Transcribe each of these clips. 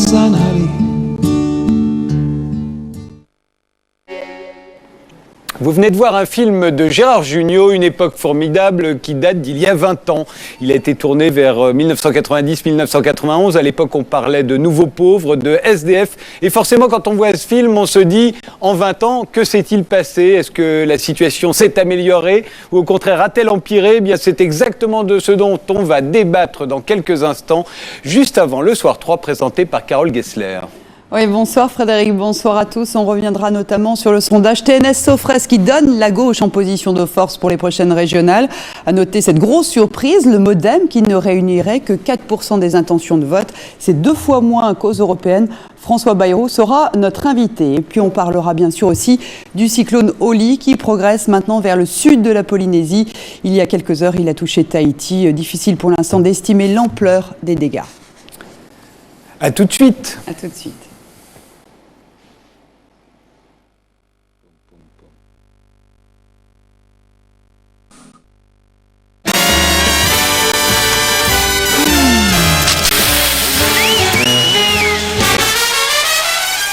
nossa nariz. Vous venez de voir un film de Gérard Jugnot, Une époque formidable, qui date d'il y a 20 ans. Il a été tourné vers 1990-1991. À l'époque, on parlait de nouveaux pauvres, de SDF. Et forcément, quand on voit ce film, on se dit, en 20 ans, que s'est-il passé? Est-ce que la situation s'est améliorée ou au contraire a-t-elle empiré? Eh bien, c'est exactement de ce dont on va débattre dans quelques instants, juste avant le Soir 3, présenté par Carole Gessler. Oui, bonsoir Frédéric, bonsoir à tous. On reviendra notamment sur le sondage TNS-Sofres qui donne la gauche en position de force pour les prochaines régionales. À noter cette grosse surprise, le MoDem qui ne réunirait que 4% des intentions de vote. C'est 2 fois moins qu'aux européennes. François Bayrou sera notre invité. Et puis on parlera bien sûr aussi du cyclone Oli qui progresse maintenant vers le sud de la Polynésie. Il y a quelques heures, il a touché Tahiti. Difficile pour l'instant d'estimer l'ampleur des dégâts. A tout de suite. À tout de suite.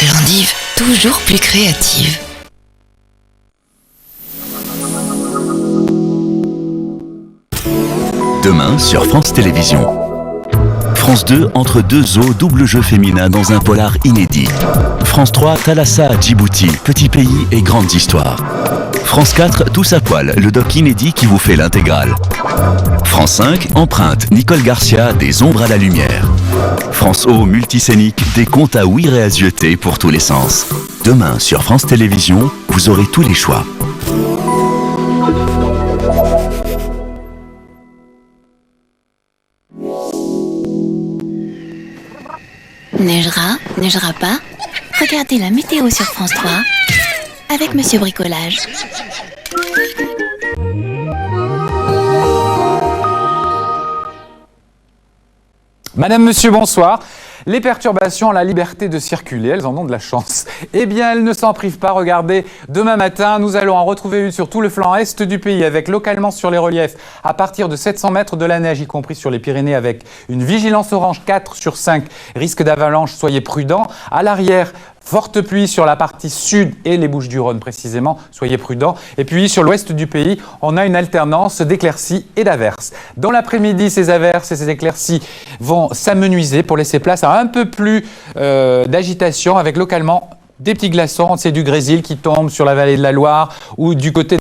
L'endive, toujours plus créative. Demain sur France Télévisions. France 2 entre deux eaux, double jeu féminin dans un polar inédit. France 3, Thalassa à Djibouti, petit pays et grandes histoires. France 4, Tous à poil, le doc inédit qui vous fait l'intégrale. France 5, Empreinte, Nicole Garcia, des ombres à la lumière. France O, multiscénique, des contes à ouïr et à zioter pour tous les sens. Demain sur France Télévisions, vous aurez tous les choix. Neigera, neigera pas? Regardez la météo sur France 3 avec Monsieur Bricolage. Madame, monsieur, bonsoir. Les perturbations ont la liberté de circuler, elles en ont de la chance. Eh bien, elles ne s'en privent pas. Regardez, demain matin, nous allons en retrouver une sur tout le flanc est du pays, avec localement sur les reliefs, à partir de 700 mètres de la neige, y compris sur les Pyrénées, avec une vigilance orange 4 sur 5, risque d'avalanche, soyez prudents. À l'arrière, forte pluie sur la partie sud et les Bouches-du-Rhône précisément, soyez prudents. Et puis sur l'ouest du pays, on a une alternance d'éclaircies et d'averses. Dans l'après-midi, ces averses et ces éclaircies vont s'amenuiser pour laisser place à un peu plus d'agitation avec localement des petits glaçons. C'est du grésil qui tombe sur la vallée de la Loire ou du côté